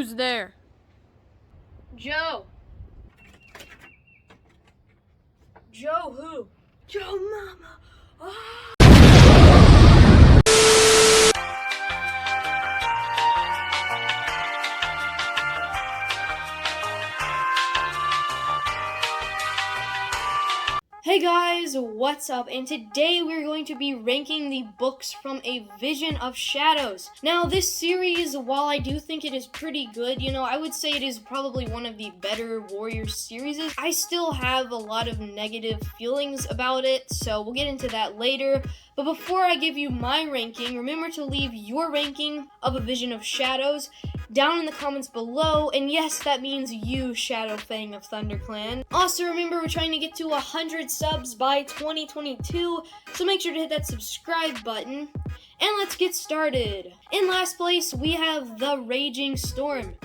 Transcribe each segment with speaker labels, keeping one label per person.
Speaker 1: Who's there?
Speaker 2: Joe. Joe who? Joe Mama. Ah! Hey guys, what's up? And today we're going to be ranking the books from A Vision of Shadows. Now this series, while I do think it is pretty good, I would say it is probably one of the better Warriors series. I still have a lot of negative feelings about it, so we'll get into that later. But before I give you my ranking, remember to leave your ranking of A Vision of Shadows down in the comments below, and yes, that means you, Shadow Fang of ThunderClan. Also, remember, we're trying to get to 100 subs by 2022, so make sure to hit that subscribe button, and let's get started. In last place, we have The Raging Storm.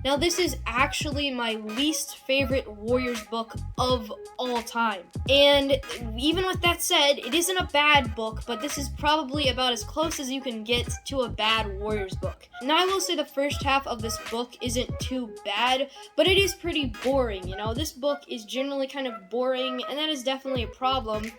Speaker 2: Now, this is actually my least favorite Warriors book of all time. And even with that said, it isn't a bad book, but this is probably about as close as you can get to a bad Warriors book. Now, I will say the first half of this book isn't too bad, but it is pretty boring. This book is generally kind of boring, and that is definitely a problem.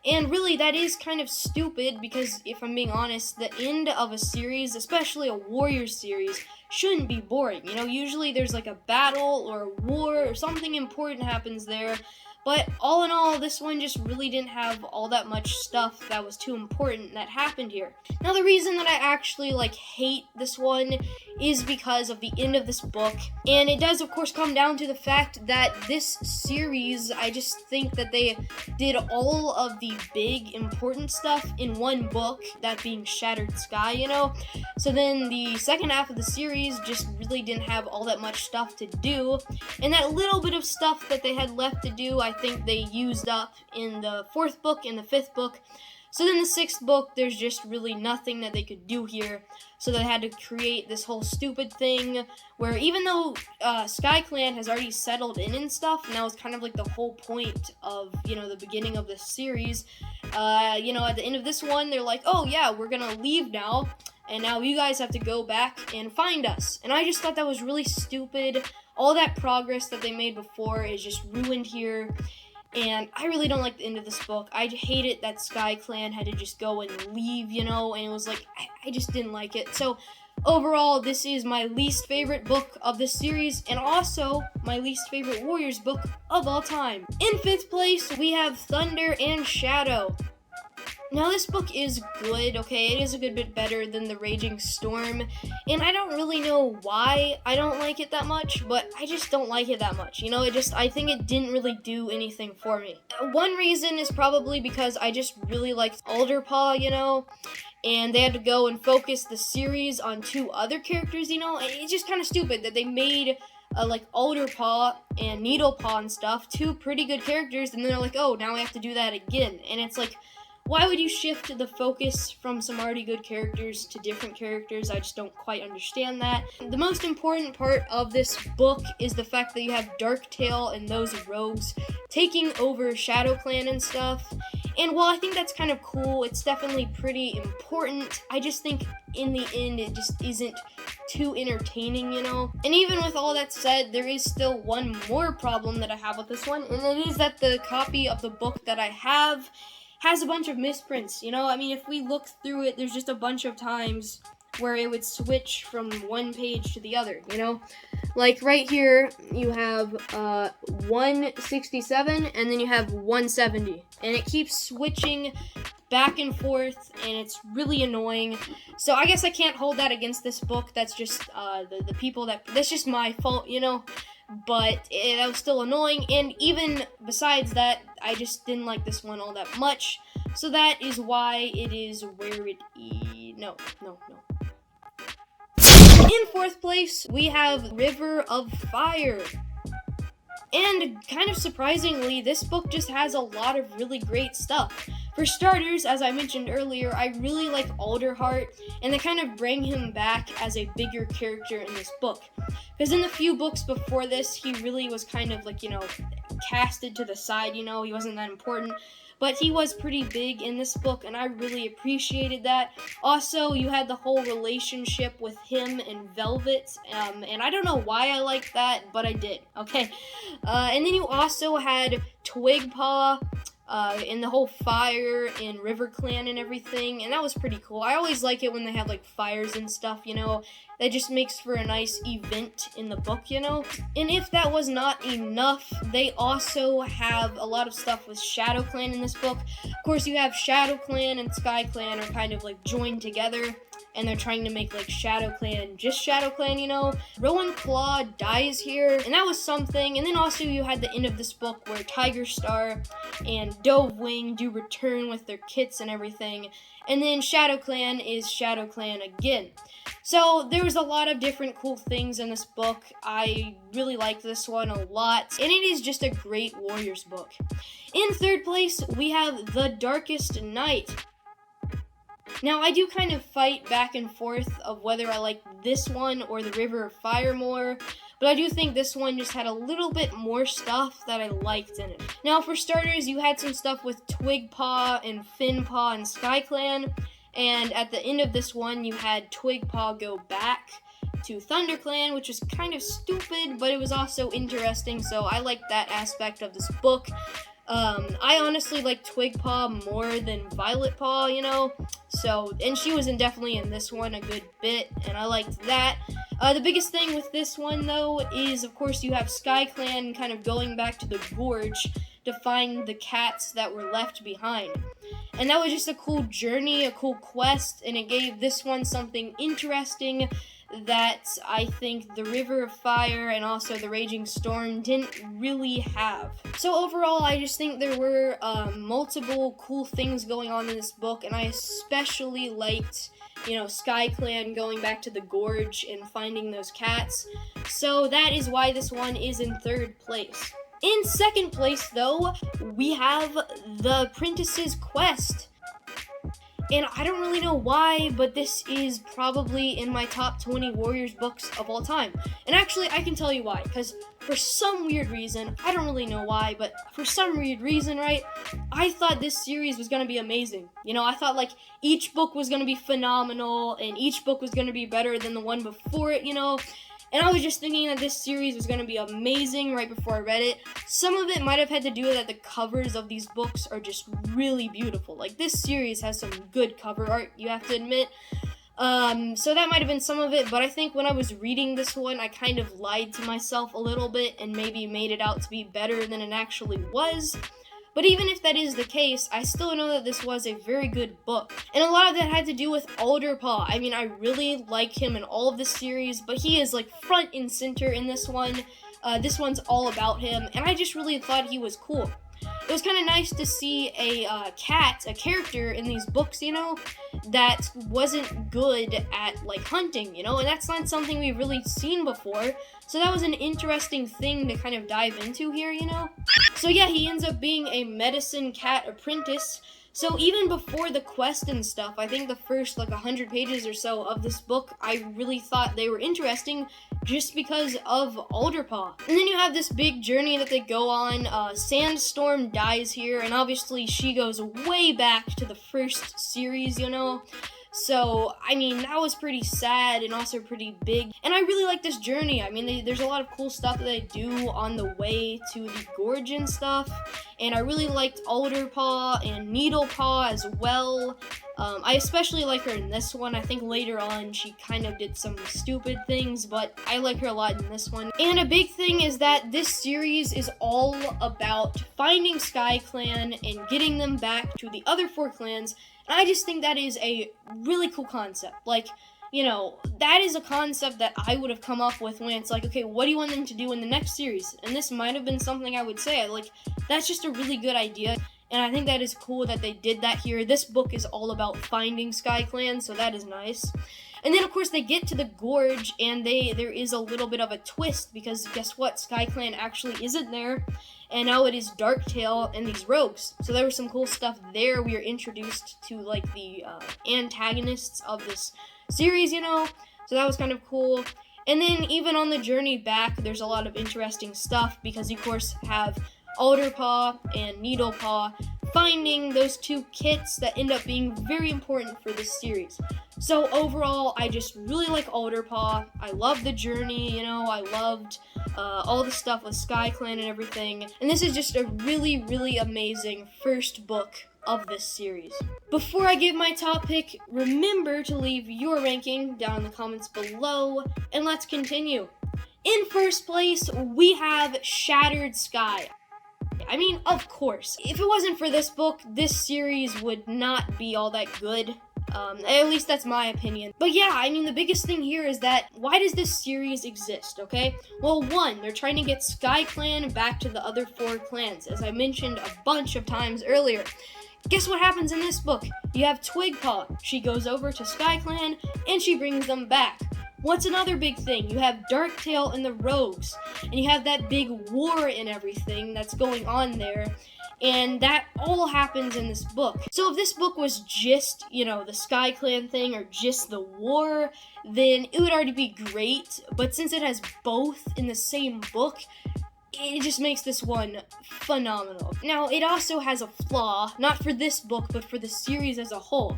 Speaker 2: And really, that is kind of stupid because, if I'm being honest, the end of a series, especially a Warriors series, shouldn't be boring. Usually there's like a battle or a war or something important happens there. But all in all, this one just really didn't have all that much stuff that was too important that happened here. Now, the reason that I actually hate this one is because of the end of this book. And it does, of course, come down to the fact that this series, I just think that they did all of the big important stuff in one book, that being Shattered Sky, So then the second half of the series just really didn't have all that much stuff to do. And that little bit of stuff that they had left to do, I think they used up in the fourth book and the fifth book. So then the sixth book, there's just really nothing that they could do here. So they had to create this whole stupid thing where even though Sky Clan has already settled in and stuff, and that was kind of like the whole point of, the beginning of this series, at the end of this one, they're like, oh yeah, we're gonna leave now. And now you guys have to go back and find us. And I just thought that was really stupid. All that progress that they made before is just ruined here. And I really don't like the end of this book. I hate it that Sky Clan had to just go and leave, and it was like, I just didn't like it. So overall, this is my least favorite book of this series, and also my least favorite Warriors book of all time. In fifth place, we have Thunder and Shadow. Now, this book is good, okay? It is a good bit better than The Raging Storm, and I don't really know why I don't like it that much, but I just don't like it that much. I think it didn't really do anything for me. One reason is probably because I just really liked Alderpaw, and they had to go and focus the series on two other characters, and it's just kind of stupid that they made Alderpaw and Needlepaw and stuff, two pretty good characters, and then they're like, oh, now we have to do that again, and it's like, why would you shift the focus from some already good characters to different characters? I just don't quite understand that. The most important part of this book is the fact that you have Darktail and those rogues taking over Shadow Clan and stuff. And while I think that's kind of cool, it's definitely pretty important, I just think in the end it just isn't too entertaining, And even with all that said, there is still one more problem that I have with this one, and it is that the copy of the book that I have has a bunch of misprints, if we look through it, there's just a bunch of times where it would switch from one page to the other, Like right here, you have 167, and then you have 170, and it keeps switching back and forth, and it's really annoying. So I guess I can't hold that against this book. That's just the people that's just my fault, But that was still annoying, and even besides that, I just didn't like this one all that much. So that is why it is where it is. No. In fourth place, we have River of Fire. And kind of surprisingly, this book just has a lot of really great stuff. For starters, as I mentioned earlier, I really like Alderheart, and they kind of bring him back as a bigger character in this book. Because in the few books before this, he really was kind of casted to the side, he wasn't that important. but he was pretty big in this book, and I really appreciated that. Also, you had the whole relationship with him and Velvet, and I don't know why I liked that, but I did, okay? And then you also had Twigpaw, and the whole fire and River Clan and everything, and that was pretty cool. I always like it when they have, like, fires and stuff, you know? That just makes for a nice event in the book, you know? And if that was not enough, they also have a lot of stuff with Shadow Clan in this book. Of course, you have Shadow Clan and Sky Clan are kind of, like, joined together, and they're trying to make, like, Shadow Clan just Shadow Clan, you know? Rowan Claw dies here, and that was something. And then also you had the end of this book where Tiger Star and Dove Wing do return with their kits and everything. And then Shadow Clan is Shadow Clan again. So there was a lot of different cool things in this book. I really like this one a lot, and it is just a great Warriors book. In third place, we have The Darkest Night. Now, I do kind of fight back and forth of whether I like this one or The River of Fire more, but I do think this one just had a little bit more stuff that I liked in it. Now, for starters, you had some stuff with Twigpaw and Finpaw and Sky Clan, and at the end of this one, you had Twigpaw go back to ThunderClan, which was kind of stupid, but it was also interesting, so I liked that aspect of this book. I honestly like Twigpaw more than Violetpaw, you know, so, and she was definitely in this one a good bit, and I liked that. The biggest thing with this one, though, is, of course, you have Sky Clan kind of going back to the Gorge to find the cats that were left behind. And that was just a cool journey, a cool quest, and it gave this one something interesting that I think The River of Fire and also The Raging Storm didn't really have. So overall, I just think there were multiple cool things going on in this book, and I especially liked, you know, Sky Clan going back to the Gorge and finding those cats. So that is why this one is in third place. In second place, though, we have The Apprentice's Quest. And I don't really know why, but this is probably in my top 20 Warriors books of all time. And actually, I can tell you why. Because for some weird reason, I don't really know why, but for some weird reason, right, I thought this series was going to be amazing. You know, I thought, like, each book was going to be phenomenal, and each book was going to be better than the one before it, you know. And I was just thinking that this series was going to be amazing right before I read it. Some of it might have had to do with that the covers of these books are just really beautiful. Like, this series has some good cover art, you have to admit. So that might have been some of it, but I think when I was reading this one, I kind of lied to myself a little bit and maybe made it out to be better than it actually was. But even if that is the case, I still know that this was a very good book. And a lot of that had to do with Alderpaw. I mean, I really like him in all of this series, but he is, like, front and center in this one. This one's all about him, and I just really thought he was cool. It was kind of nice to see a character in these books, you know, that wasn't good at, like, hunting, you know, and that's not something we've really seen before. So that was an interesting thing to kind of dive into here, you know. So yeah, he ends up being a medicine cat apprentice. So even before the quest and stuff, I think the first, like, 100 pages or so of this book, I really thought they were interesting just because of Alderpaw. And then you have this big journey that they go on. Sandstorm dies here, and obviously she goes way back to the first series, you know. So, I mean, that was pretty sad and also pretty big. And I really like this journey. I mean, there's a lot of cool stuff that they do on the way to the Gorge and stuff. And I really liked Alderpaw and Needlepaw as well. I especially like her in this one. I think later on she kind of did some stupid things, but I like her a lot in this one. And a big thing is that this series is all about finding Sky Clan and getting them back to the other 4 clans. And I just think that is a really cool concept. Like, you know, that is a concept that I would have come up with when it's like, okay, what do you want them to do in the next series? And this might have been something I would say. Like, that's just a really good idea. And I think that is cool that they did that here. This book is all about finding Sky Clan, so that is nice. And then, of course, they get to the Gorge, and there is a little bit of a twist, because guess what? Sky Clan actually isn't there, and now it is Darktail and these rogues. So there was some cool stuff there. We are introduced to, like, the antagonists of this series, you know, so that was kind of cool. And then, even on the journey back, there's a lot of interesting stuff, because you, of course, have Alderpaw and Needlepaw finding those 2 kits that end up being very important for this series. So overall, I just really like Alderpaw. I love the journey, you know, I loved all the stuff with SkyClan and everything. And this is just a really, really amazing first book of this series. Before I give my top pick, remember to leave your ranking down in the comments below, and let's continue. In first place, we have Shattered Sky. I mean, of course, if it wasn't for this book, this series would not be all that good. At least that's my opinion. But yeah, I mean, the biggest thing here is that, why does this series exist, okay? Well, 1, they're trying to get SkyClan back to the other 4 clans, as I mentioned a bunch of times earlier. Guess what happens in this book? You have Twigpaw. She goes over to SkyClan, and she brings them back. What's another big thing? You have Darktail and the Rogues, and you have that big war and everything that's going on there, and that all happens in this book. So if this book was just, you know, the SkyClan thing or just the war, then it would already be great, but since it has both in the same book, it just makes this one phenomenal. Now, it also has a flaw, not for this book, but for the series as a whole.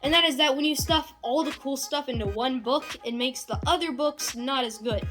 Speaker 2: And that is that when you stuff all the cool stuff into one book, it makes the other books not as good.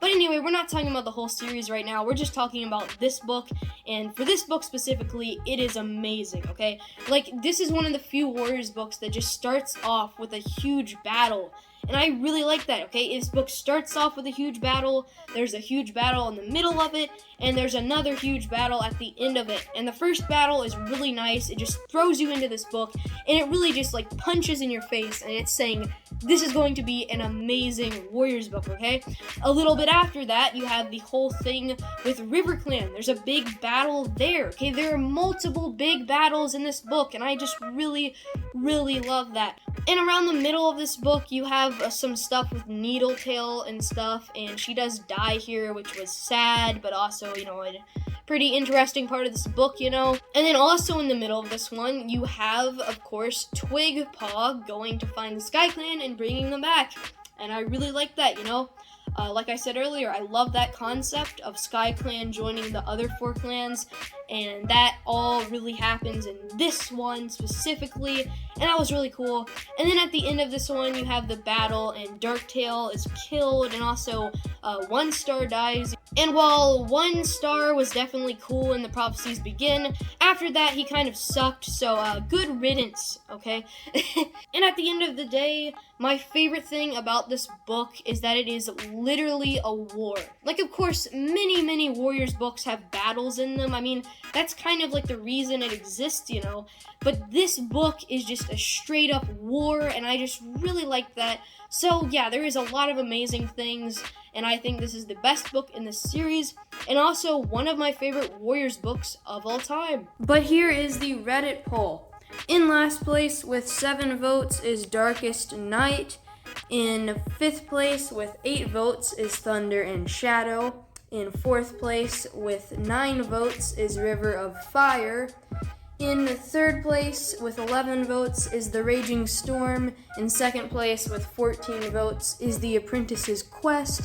Speaker 2: But anyway, we're not talking about the whole series right now. We're just talking about this book. And for this book specifically, it is amazing, okay? Like, this is one of the few Warriors books that just starts off with a huge battle. And I really like that, okay? This book starts off with a huge battle, there's a huge battle in the middle of it, and there's another huge battle at the end of it. And the first battle is really nice, it just throws you into this book, and it really just like punches in your face, and it's saying, this is going to be an amazing Warriors book, okay? A little bit after that, you have the whole thing with RiverClan. There's a big battle there, okay? There are multiple big battles in this book, and I just really, really love that. And around the middle of this book, you have some stuff with Needletail and stuff, and she does die here, which was sad, but also, you know, a pretty interesting part of this book, you know. And then also in the middle of this one, you have, of course, Twigpaw going to find the SkyClan and bringing them back. And I really like that, you know. Like I said earlier, I love that concept of SkyClan joining the other 4 clans, and that all really happens in this one specifically, and that was really cool. And then at the end of this one, you have the battle, and Darktail is killed, and also 1 star dies. And while 1 star was definitely cool in the Prophecies Begin, after that he kind of sucked, so good riddance, okay? And at the end of the day, my favorite thing about this book is that it is literally a war. Like, of course, many Warriors books have battles in them. I mean, that's kind of like the reason it exists, you know. But this book is just a straight up war, and I just really like that. So yeah, there is a lot of amazing things, and I think this is the best book in the series, and also one of my favorite Warriors books of all time. But here is the Reddit poll. In last place with 7 votes is Darkest Night. In 5th place with 8 votes is Thunder and Shadow. In 4th place with 9 votes is River of Fire. In 3rd place with 11 votes is The Raging Storm. In 2nd place with 14 votes is The Apprentice's Quest.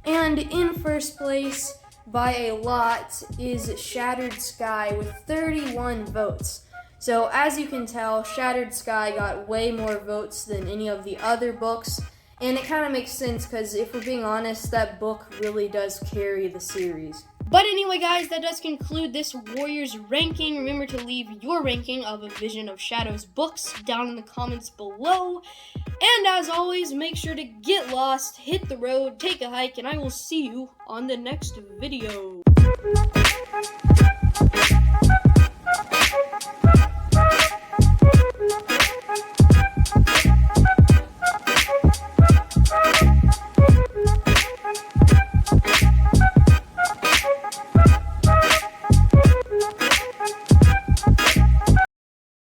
Speaker 2: And in 1st place by a lot is Shattered Sky with 31 votes. So as you can tell, Shattered Sky got way more votes than any of the other books, and it kind of makes sense because if we're being honest, that book really does carry the series. But anyway, guys, that does conclude this Warriors ranking. Remember to leave your ranking of A Vision of Shadows books down in the comments below. And as always, make sure to get lost, hit the road, take a hike, and I will see you on the next video.